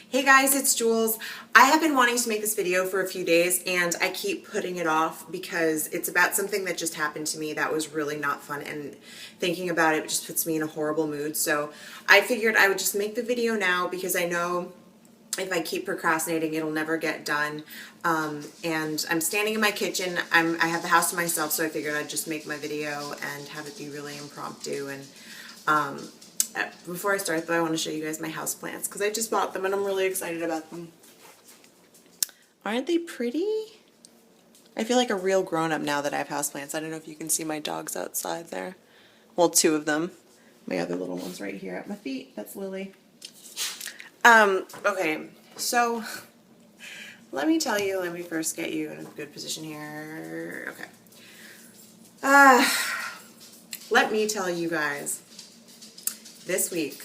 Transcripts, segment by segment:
Hey guys, it's Jules. I have been wanting to make this video for a few days and I keep putting it off because it's about something that just happened to me that was really not fun, and thinking about it just puts me in a horrible mood. So I figured I would just make the video now because I know if I keep procrastinating it'll never get done. And I'm standing in my kitchen. I have the house to myself, so I figured I'd just make my video and have it be really impromptu. And before I start though, I want to show you guys my houseplants because I just bought them and I'm really excited about them. Aren't they pretty? I feel like a real grown-up now that I have houseplants. I don't know if you can see my dogs outside there. Well, two of them. My other little one's right here at my feet. That's Lily. Okay, so let me tell you, let me first get you in a good position here. Okay. Let me tell you guys, this week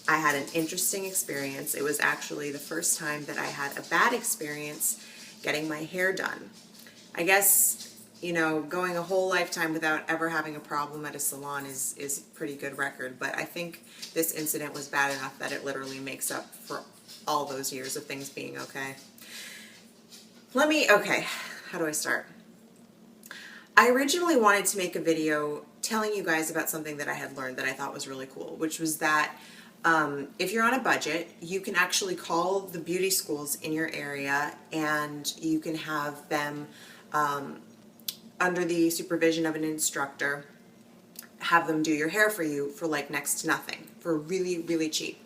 I had an interesting experience. It was actually the first time that I had a bad experience getting my hair done. I guess, you know, going a whole lifetime without ever having a problem at a salon is a pretty good record, but I think this incident was bad enough that it literally makes up for all those years of things being okay. Okay, how do I start? I originally wanted to make a video telling you guys about something that I had learned that I thought was really cool, which was that if you're on a budget, you can actually call the beauty schools in your area and you can have them, under the supervision of an instructor, have them do your hair for you for like next to nothing, for really, really cheap.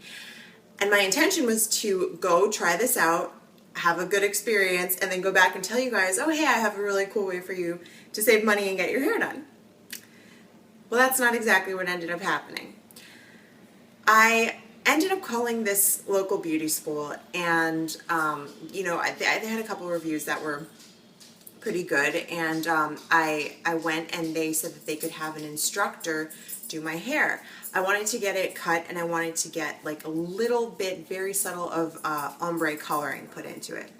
And my intention was to go try this out, have a good experience, and then go back and tell you guys, oh hey, I have a really cool way for you to save money and get your hair done. Well, that's not exactly what ended up happening. I ended up calling this local beauty school, and you know, they had a couple of reviews that were pretty good, and I went and they said that they could have an instructor do my hair. I wanted to get it cut and I wanted to get like a little bit, very subtle, of ombre coloring put into it.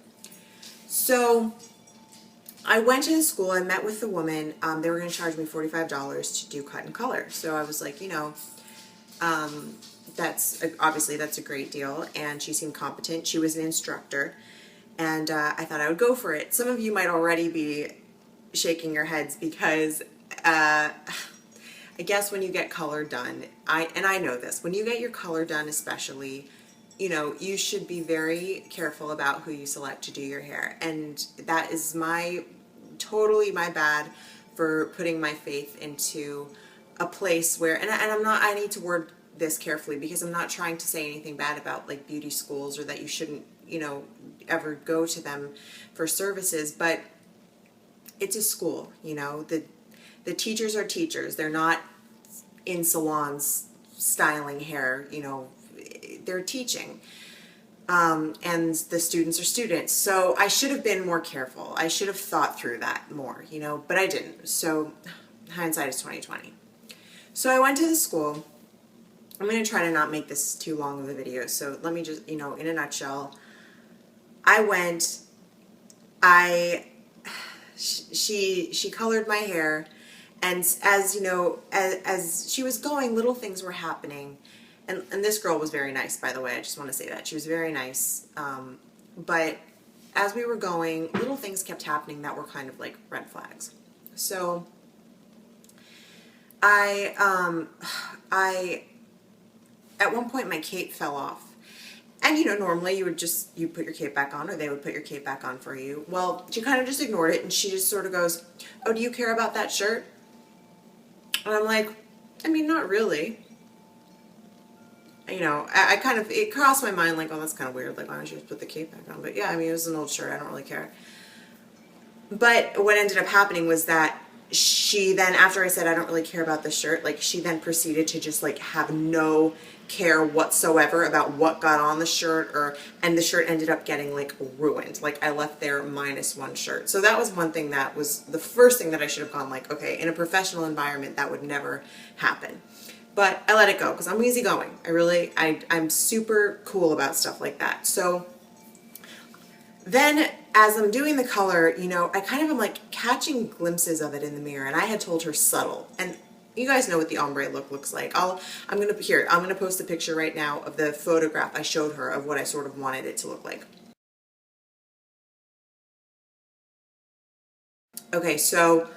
So I went to the school, I met with the woman. They were going to charge me $45 to do cut and color. So I was like, you know, obviously that's a great deal, and she seemed competent. She was an instructor, and I thought I would go for it. Some of you might already be shaking your heads because I guess when you get color done, I know this, when you get your color done especially, you know, you should be very careful about who you select to do your hair. And that is totally my bad for putting my faith into a place where, and I need to word this carefully because I'm not trying to say anything bad about like beauty schools or that you shouldn't, you know, ever go to them for services, but it's a school, you know, the teachers are teachers. They're not in salons styling hair, you know, they're teaching. And the students are students. So I should have been more careful. I should have thought through that more, you know, but I didn't. So hindsight is 20/20. So I went to the school. I'm going to try to not make this too long of a video. So let me just, you know, in a nutshell, I went, she colored my hair, and as you know, as she was going, little things were happening. And this girl was very nice, by the way. I just want to say that. She was very nice. But as we were going, little things kept happening that were kind of like red flags. So at one point my cape fell off. And you know, normally you put your cape back on, or they would put your cape back on for you. Well, she kind of just ignored it, and she just sort of goes, oh, do you care about that shirt? And I'm like, I mean, not really. You know, it crossed my mind like, oh, that's kind of weird. Like, why don't you just put the cape back on? But yeah, I mean, it was an old shirt. I don't really care. But what ended up happening was that she then, after I said I don't really care about the shirt, like she then proceeded to just like have no care whatsoever about what got on the shirt, and the shirt ended up getting like ruined. Like I left there -1 shirt. So that was one thing, that was the first thing that I should have gone like, okay, in a professional environment that would never happen. But I let it go because I'm easygoing. I'm super cool about stuff like that. So then as I'm doing the color, you know, I kind of am like catching glimpses of it in the mirror, and I had told her subtle, and you guys know what the ombre look looks like. I'm gonna post a picture right now of the photograph I showed her of what I sort of wanted it to look like. Okay, so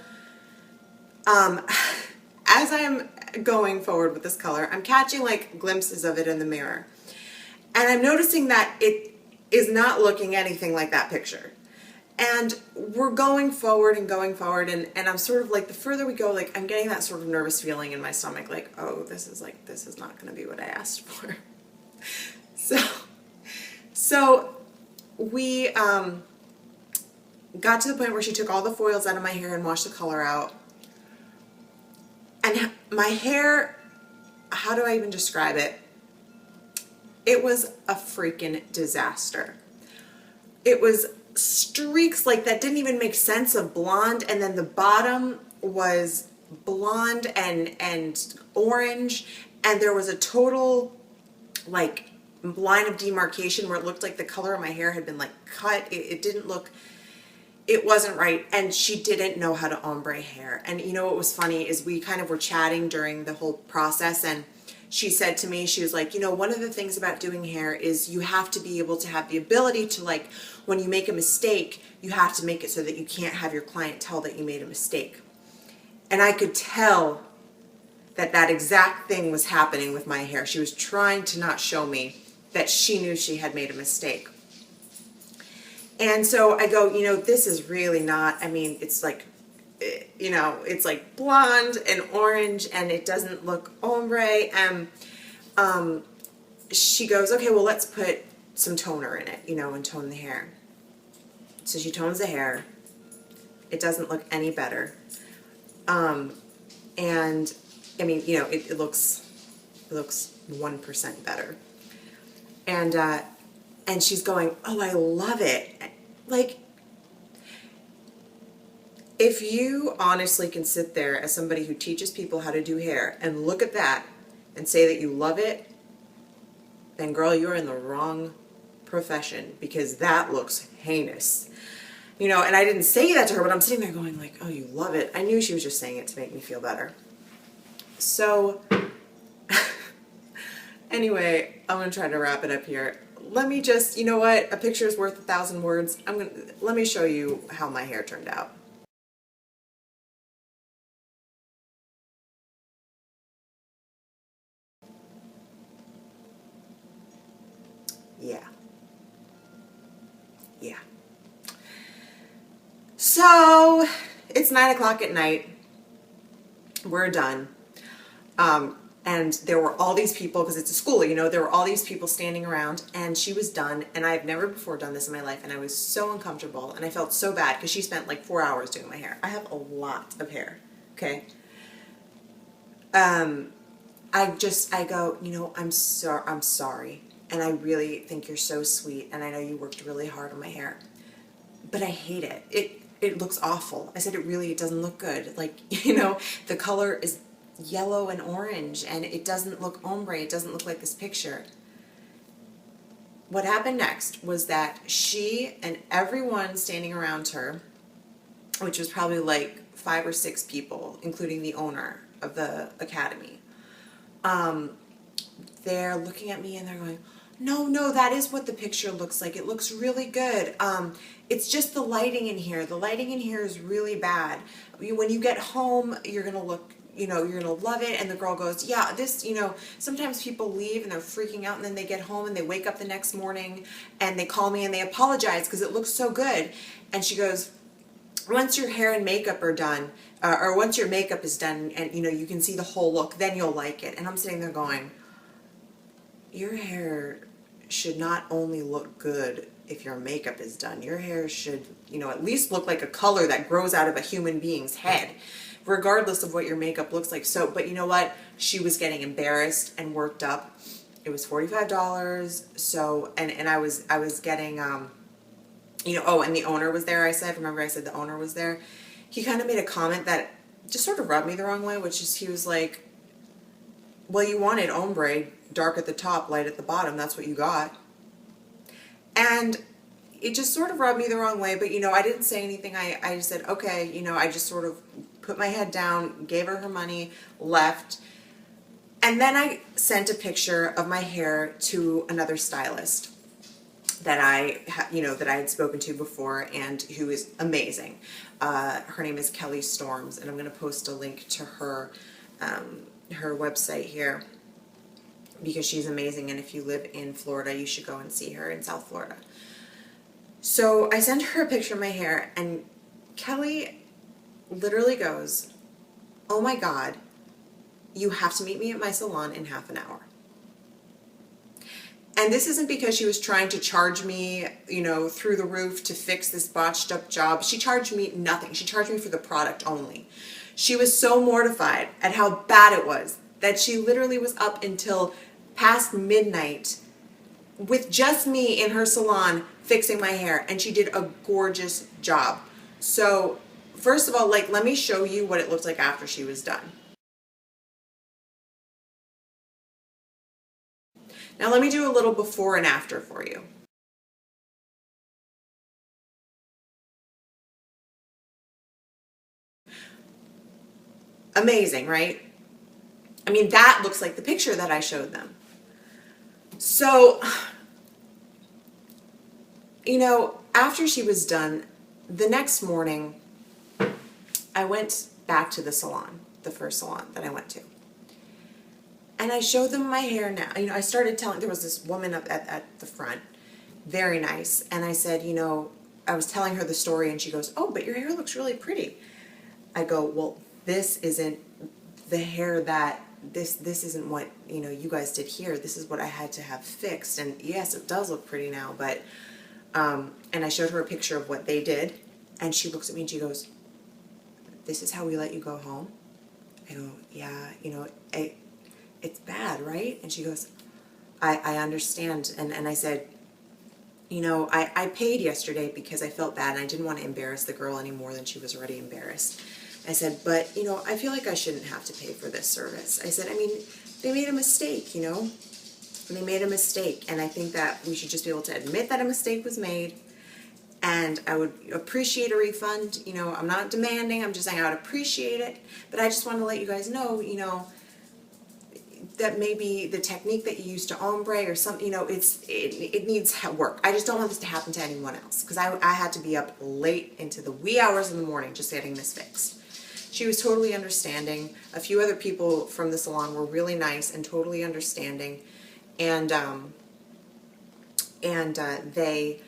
as I'm going forward with this color, I'm catching like glimpses of it in the mirror. And I'm noticing that it is not looking anything like that picture. And we're going forward and going forward, and I'm sort of like, the further we go, like I'm getting that sort of nervous feeling in my stomach, like, oh, this is not gonna be what I asked for. So we got to the point where she took all the foils out of my hair and washed the color out. And my hair, how do I even describe it? It was a freaking disaster. It was streaks like that didn't even make sense of blonde, and then the bottom was blonde and orange, and there was a total like line of demarcation where it looked like the color of my hair had been like cut. It didn't look, it wasn't right, and she didn't know how to ombre hair. And you know what was funny is we kind of were chatting during the whole process, and she said to me, she was like, you know, one of the things about doing hair is you have to be able to have the ability to, like, when you make a mistake, you have to make it so that you can't have your client tell that you made a mistake. And I could tell that that exact thing was happening with my hair. She was trying to not show me that she knew she had made a mistake. And so I go, you know, this is really not, I mean, it's like, you know, it's like blonde and orange, and it doesn't look ombre. And she goes, okay, well, let's put some toner in it, you know, and tone the hair. So she tones the hair. It doesn't look any better. And I mean, you know, it looks 1% better. And she's going, oh, I love it. Like, if you honestly can sit there as somebody who teaches people how to do hair and look at that and say that you love it, then girl, you're in the wrong profession, because that looks heinous. You know, and I didn't say that to her, but I'm sitting there going like, oh, you love it. I knew she was just saying it to make me feel better. So anyway, I'm going to try to wrap it up here. Let me just, you know what? A picture is worth 1,000 words. Let me show you how my hair turned out. Yeah. So it's 9 o'clock at night. We're done. And there were all these people, because it's a school, you know, there were all these people standing around, and she was done. And I've never before done this in my life, and I was so uncomfortable, and I felt so bad because she spent like 4 hours doing my hair. I have a lot of hair, okay? I go, you know, I'm sorry. And I really think you're so sweet, and I know you worked really hard on my hair, but I hate it. It looks awful. I said, it doesn't look good. Like, you know, the color is yellow and orange, and it doesn't look ombre. It doesn't look like this picture. What happened next was that she and everyone standing around her, which was probably like 5 or 6 people, including the owner of the academy, they're looking at me and they're going, no, that is what the picture looks like. It looks really good. It's just the lighting in here. The lighting in here is really bad. When you get home, you're going to look, you know, you're going to love it. And the girl goes, yeah, this, you know, sometimes people leave and they're freaking out, and then they get home and they wake up the next morning and they call me and they apologize because it looks so good. And she goes, once your hair and makeup are done, or once your makeup is done and, you know, you can see the whole look, then you'll like it. And I'm sitting there going, your hair should not only look good if your makeup is done. Your hair should, you know, at least look like a color that grows out of a human being's head, regardless of what your makeup looks like. So, but you know what? She was getting embarrassed and worked up. It was $45. So, and I was getting, you know, oh, and the owner was there. Remember I said the owner was there. He kind of made a comment that just sort of rubbed me the wrong way, which is, he was like, well, you wanted ombre, dark at the top, light at the bottom. That's what you got. And it just sort of rubbed me the wrong way. But, you know, I didn't say anything. I just said, okay, you know, I just sort of put my head down, gave her her money, left. And then I sent a picture of my hair to another stylist that that I had spoken to before, and who is amazing. Her name is Kelly Storms, and I'm going to post a link to her website here, because she's amazing, and if you live in Florida, you should go and see her in South Florida. So I sent her a picture of my hair, and Kelly literally goes, "Oh my God, you have to meet me at my salon in half an hour." And this isn't because she was trying to charge me, through the roof to fix this botched up job. She charged me nothing. She charged me for the product only. She was so mortified at how bad it was that she literally was up until past midnight with just me in her salon fixing my hair, and she did a gorgeous job. So first of all, let me show you what it looked like after she was done. Now let me do a little before and after for you. Amazing, right? I mean, that looks like the picture that I showed them. So, after she was done, the next morning, I went back to the salon, the first salon that I went to. And I showed them my hair now. I started telling, there was this woman up at the front, very nice. And I said, I was telling her the story, and she goes, "Oh, but your hair looks really pretty." I go, "Well, this isn't the hair this isn't what, you guys did here. This is what I had to have fixed. And yes, it does look pretty now, but," and I showed her a picture of what they did, and she looks at me and she goes, "This is how we let you go home?" I go, "Yeah, it's bad, right?" And she goes, I understand. And I said, I paid yesterday because I felt bad and I didn't want to embarrass the girl any more than she was already embarrassed. I said, "But, I feel like I shouldn't have to pay for this service." I said, they made a mistake, They made a mistake, and I think that we should just be able to admit that a mistake was made, and I would appreciate a refund. I'm not demanding, I'm just saying I would appreciate it, but I just want to let you guys know, that maybe the technique that you used to ombre or something, it needs work. I just don't want this to happen to anyone else, because I had to be up late into the wee hours in the morning just getting this fixed. She was totally understanding. A few other people from the salon were really nice and totally understanding, and they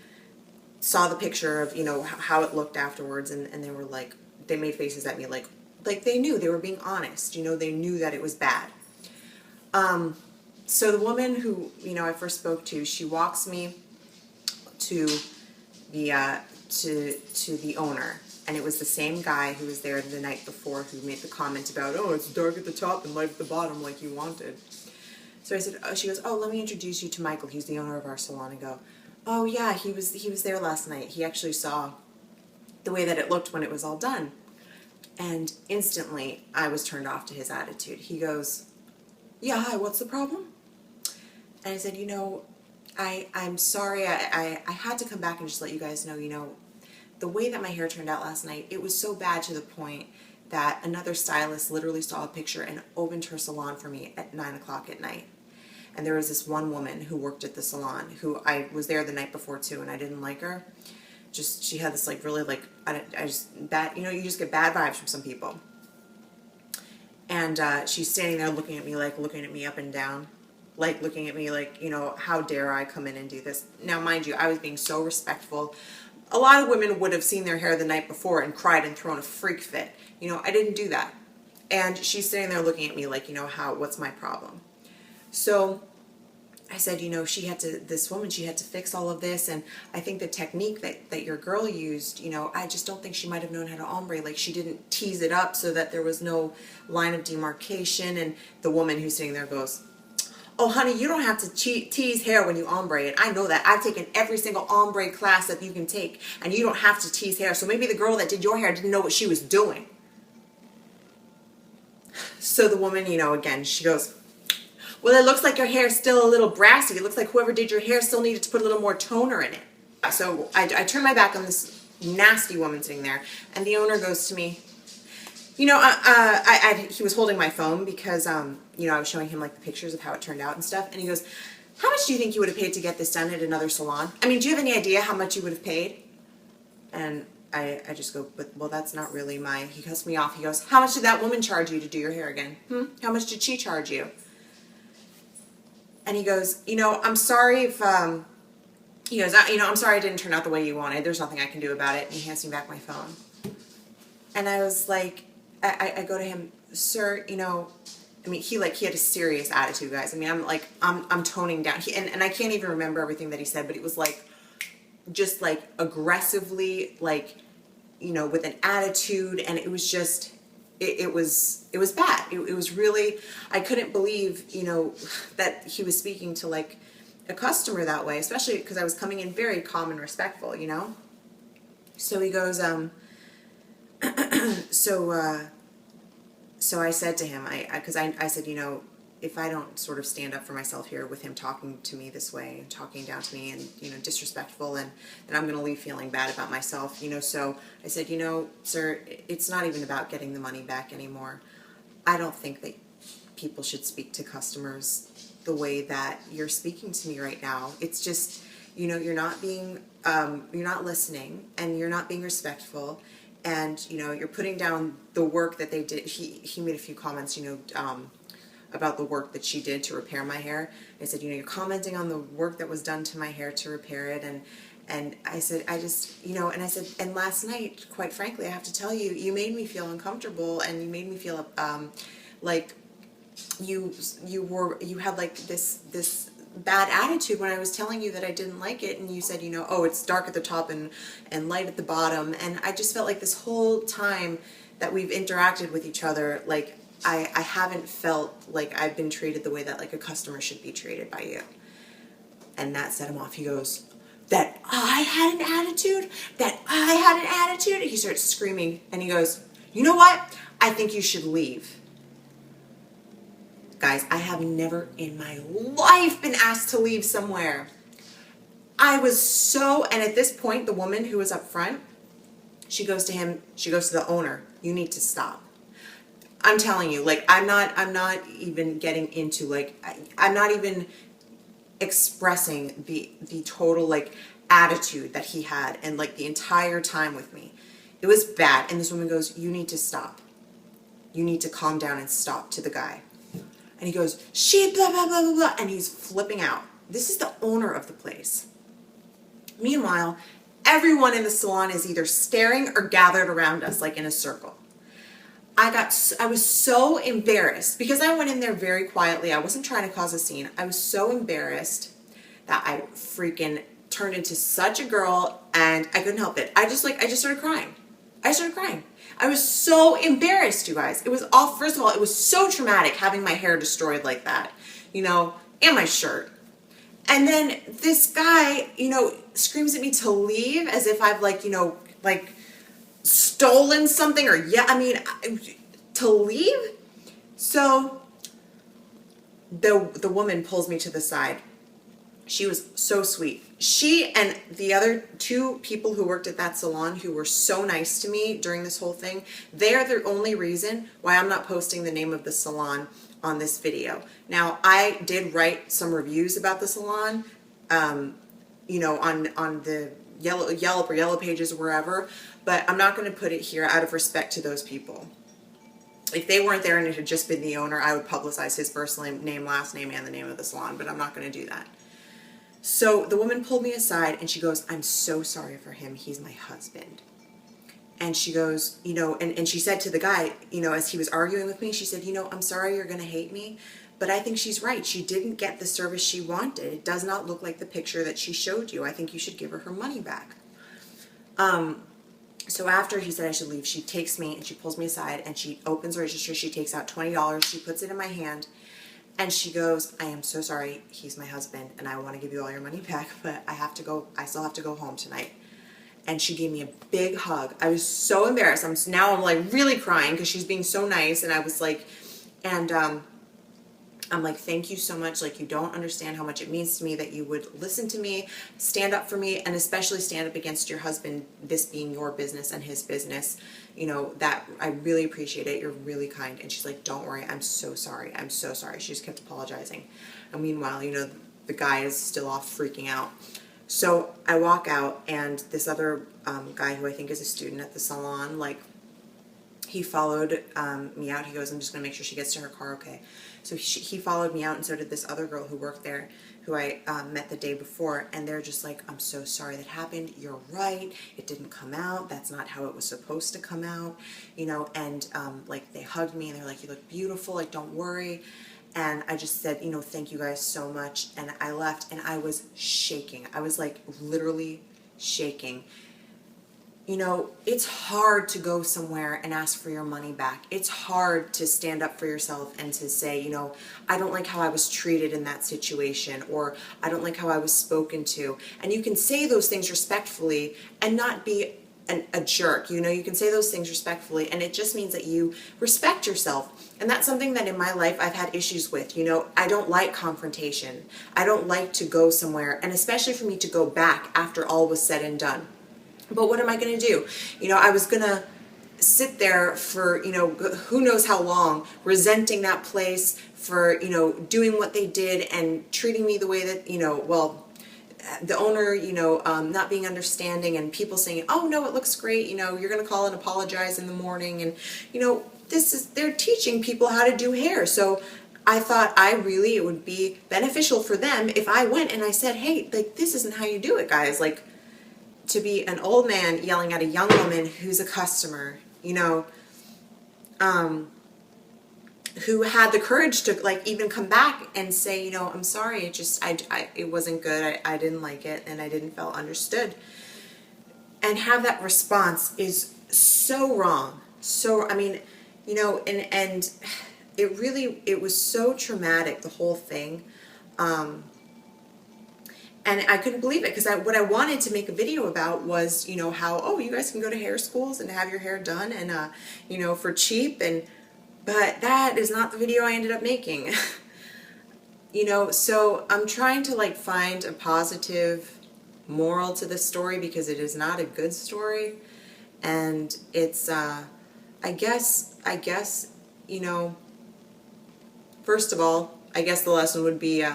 saw the picture of how it looked afterwards, and they were like, they made faces at me like they knew, they were being honest. They knew that it was bad. So the woman who, I first spoke to, she walks me to the, to the owner, and it was the same guy who was there the night before who made the comment about, "Oh, it's dark at the top and light at the bottom like you wanted." So I said, she goes, "Oh, let me introduce you to Michael. He's the owner of our salon." And go, "Oh yeah, he was there last night. He actually saw the way that it looked when it was all done." And instantly I was turned off to his attitude. He goes, "Yeah, hi, what's the problem?" And I said, I'm sorry, I had to come back and just let you guys know, the way that my hair turned out last night, it was so bad to the point that another stylist literally saw a picture and opened her salon for me at 9 o'clock at night. And there was this one woman who worked at the salon who I was there the night before too, and I didn't like her. She had this really bad, you just get bad vibes from some people. And she's standing there looking at me looking at me up and down, looking at me how dare I come in and do this. Now, mind you, I was being so respectful. A lot of women would have seen their hair the night before and cried and thrown a freak fit. I didn't do that. And she's sitting there looking at me what's my problem? So I said, this woman, she had to fix all of this, and I think the technique that your girl used, I just don't think she might have known how to ombre. She didn't tease it up so that there was no line of demarcation. And the woman who's sitting there goes, "Oh, honey, you don't have to tease hair when you ombre it. I know that. I've taken every single ombre class that you can take, and you don't have to tease hair. So maybe the girl that did your hair didn't know what she was doing." So the woman, again, she goes, "Well, it looks like your hair's still a little brassy. It looks like whoever did your hair still needed to put a little more toner in it." So I turned my back on this nasty woman sitting there, and the owner goes to me, he was holding my phone because, I was showing him like the pictures of how it turned out and stuff. And he goes, how much do you think you would have paid to get this done at another salon? I mean, do you have any idea how much you would have paid? And I just go, well, that's not really he cuts me off. He goes, how much did that woman charge you to do your hair again? How much did she charge you? And he goes, I'm sorry if, he goes, I'm sorry it didn't turn out the way you wanted. There's nothing I can do about it. And he hands me back my phone. And I was like, I go to him, sir, he had a serious attitude, guys. I mean, I'm toning down. And I can't even remember everything that he said, but it was like, just like aggressively, like, with an attitude. And it was just, it was bad. It was really, I couldn't believe, that he was speaking to like a customer that way, especially because I was coming in very calm and respectful, So he goes, so I said to him, because I said, if I don't sort of stand up for myself here with him talking to me this way and talking down to me and, disrespectful, and then I'm going to leave feeling bad about myself, so I said, sir, it's not even about getting the money back anymore. I don't think that people should speak to customers the way that you're speaking to me right now. It's just, you're not listening, and you're not being respectful. And, you're putting down the work that they did. He made a few comments, about the work that she did to repair my hair. I said, you're commenting on the work that was done to my hair to repair it. And I said, I just, and I said, and last night, quite frankly, I have to tell you, you made me feel uncomfortable, and you made me feel, like you had like this bad attitude when I was telling you that I didn't like it, and you said, oh, it's dark at the top and light at the bottom. And I just felt like this whole time that we've interacted with each other, like I haven't felt like I've been treated the way that like a customer should be treated by you. And that set him off. He goes, that I had an attitude? That I had an attitude? He starts screaming, and he goes, you know what? I think you should leave. Guys, I have never in my life been asked to leave somewhere. I was so, and at this point, the woman who was up front, she goes to the owner, you need to stop. I'm telling you, like, I'm not even getting into, like, I'm not even expressing the total, like, attitude that he had, and, like, the entire time with me. It was bad. And this woman goes, you need to stop. You need to calm down and stop, to the guy. And he goes, she blah, blah, blah, blah, blah, and he's flipping out. This is the owner of the place. Meanwhile, everyone in the salon is either staring or gathered around us, like in a circle. I was so embarrassed because I went in there very quietly. I wasn't trying to cause a scene. I was so embarrassed that I freaking turned into such a girl, and I couldn't help it. I just started crying. I was so embarrassed, you guys. It was first of all, it was so traumatic having my hair destroyed like that, and my shirt. And then this guy, screams at me to leave as if I've like stolen something, to leave. So the woman pulls me to the side. She was so sweet. She and the other two people who worked at that salon who were so nice to me during this whole thing, they are the only reason why I'm not posting the name of the salon on this video. Now, I did write some reviews about the salon, on the Yelp or Yellow Pages or wherever, but I'm not going to put it here out of respect to those people. If they weren't there and it had just been the owner, I would publicize his first name, last name, and the name of the salon, but I'm not going to do that. So the woman pulled me aside and she goes, I'm so sorry for him. He's my husband. And she goes, and she said to the guy, as he was arguing with me, she said, I'm sorry you're going to hate me, but I think she's right. She didn't get the service she wanted. It does not look like the picture that she showed you. I think you should give her money back. So after he said I should leave, she takes me and she pulls me aside and she opens the register. She takes out $20. She puts it in my hand. And she goes, I am so sorry, he's my husband, and I want to give you all your money back, but I still have to go home tonight. And she gave me a big hug. I was so embarrassed. Now I'm like really crying because she's being so nice, and I was like, and I'm like, thank you so much. Like, you don't understand how much it means to me that you would listen to me, stand up for me, and especially stand up against your husband, this being your business and his business. You know, that I really appreciate it. You're really kind. And she's like, don't worry. I'm so sorry. I'm so sorry. She just kept apologizing. And meanwhile, you know, the guy is still off freaking out. So I walk out, and this other guy who I think is a student at the salon, like, he followed me out. He goes, I'm just going to make sure she gets to her car okay. So he followed me out, and so did this other girl who worked there, who I met the day before, and they're just like, I'm so sorry that happened. You're right. It didn't come out. That's not how it was supposed to come out, you know, and like, they hugged me, and they're like, you look beautiful, like, don't worry. And I just said, you know, thank you guys so much, and I left, and I was shaking. I was like literally shaking. You know, it's hard to go somewhere and ask for your money back. It's hard to stand up for yourself and to say, you know, I don't like how I was treated in that situation, or I don't like how I was spoken to. And you can say those things respectfully and not be a jerk. You know, you can say those things respectfully, and it just means that you respect yourself. And that's something that in my life I've had issues with. You know, I don't like confrontation. I don't like to go somewhere, and especially for me to go back after all was said and done. But what am I going to do? You know, I was going to sit there for, you know, who knows how long, resenting that place for, you know, doing what they did and treating me the way that, you know, well, the owner, you know, not being understanding, and people saying, oh, no, it looks great. You know, you're going to call and apologize in the morning. And, you know, they're teaching people how to do hair. So I thought it would be beneficial for them if I went and I said, hey, like, this isn't how you do it, guys. Like, to be an old man yelling at a young woman who's a customer, you know, who had the courage to, like, even come back and say, you know, I'm sorry, it wasn't good, I didn't like it, and I didn't feel understood. And have that response is so wrong. So, I mean, you know, and it was so traumatic, the whole thing. And I couldn't believe it, because what I wanted to make a video about was, you know, how, oh, you guys can go to hair schools and have your hair done, and, you know, for cheap, but that is not the video I ended up making. You know, so I'm trying to, like, find a positive moral to this story, because it is not a good story, and it's, I guess, you know, first of all, I guess the lesson would be,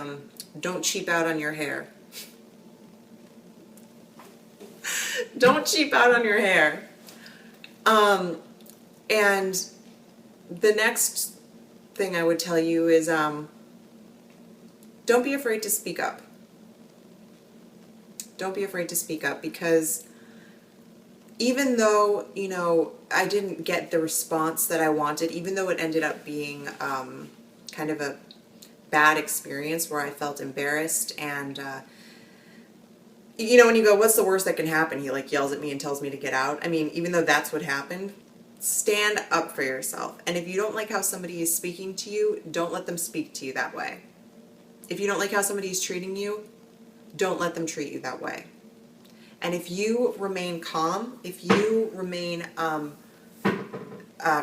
don't cheap out on your hair. Don't cheap out on your hair. And the next thing I would tell you is, don't be afraid to speak up. Don't be afraid to speak up, because even though, you know, I didn't get the response that I wanted, even though it ended up being kind of a bad experience where I felt embarrassed, and you know, when you go, what's the worst that can happen? He, like, yells at me and tells me to get out. I mean, even though that's what happened, stand up for yourself. And if you don't like how somebody is speaking to you, don't let them speak to you that way. If you don't like how somebody is treating you, don't let them treat you that way. And if you remain calm, if you remain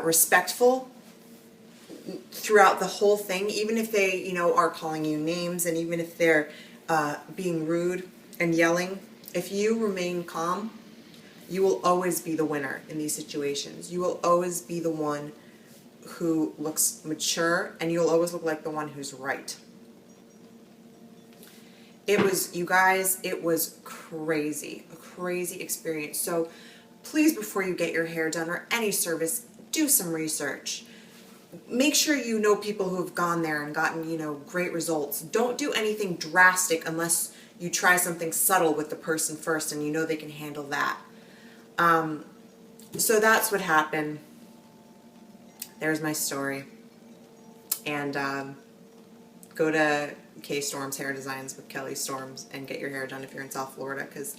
respectful throughout the whole thing, even if they, you know, are calling you names, and even if they're being rude and yelling, if you remain calm, you will always be the winner in these situations. You will always be the one who looks mature, and you'll always look like the one who's right. It was, you guys, it was crazy, a crazy experience. So please, before you get your hair done or any service, do some research. Make sure you know people who have gone there and gotten, you know, great results. Don't do anything drastic unless you try something subtle with the person first and you know they can handle that. So that's what happened. There's my story. And go to K Storms Hair Designs with Kelly Storms and get your hair done if you're in South Florida, because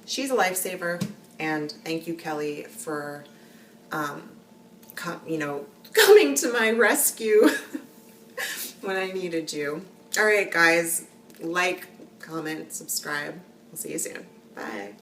she's a lifesaver. And thank you, Kelly, for you know, coming to my rescue when I needed you. All right, guys, like, comment, subscribe. We'll see you soon. Bye.